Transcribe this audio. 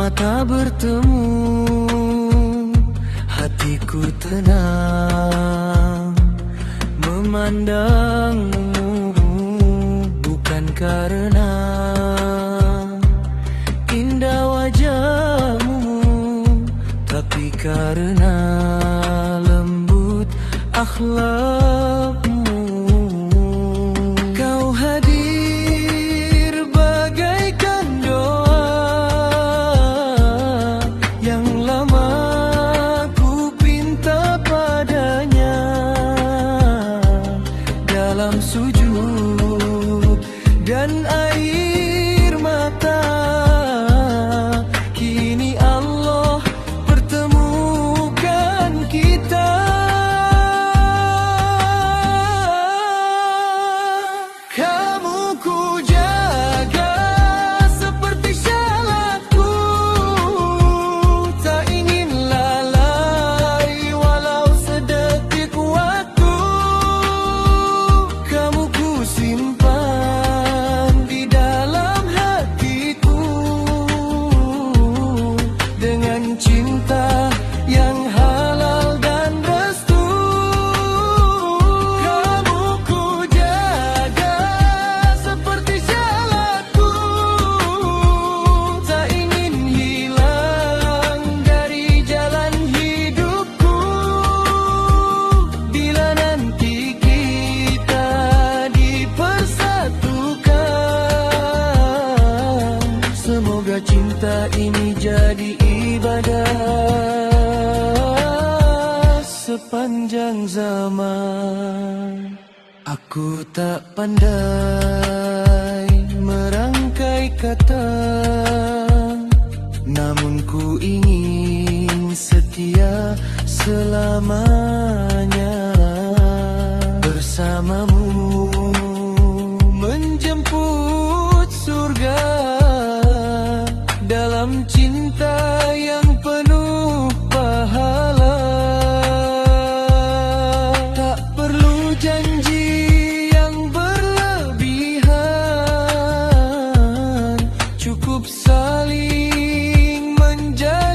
mata bertemu, hatiku tenang memandangmu, bukan karena indah wajahmu, tapi karena lembut akhlakmu. Kau hadir bagaikan doa yang lama ku pinta padanya, dalam sujud dan air mata. Kini Allah pertemukan kita. Kamu ku jaga seperti syaratku, tak ingin lalai walau sedetik waktu. Kamu ku simpan di dalam hatiku dengan cinta yang halal dan restu. Kamu ku jaga seperti syaratku, tak ingin hilang dari jalan hidupku. Bila nanti kita dipersatukan, semoga cinta ini jadi ibadah sepanjang zaman. Aku tak pandai merangkai kata, namun ku ingin setia selamanya bersamamu, menjemput surga dalam cinta yang penuh pahala. Tak perlu janji yang berlebihan, cukup saling menjaga.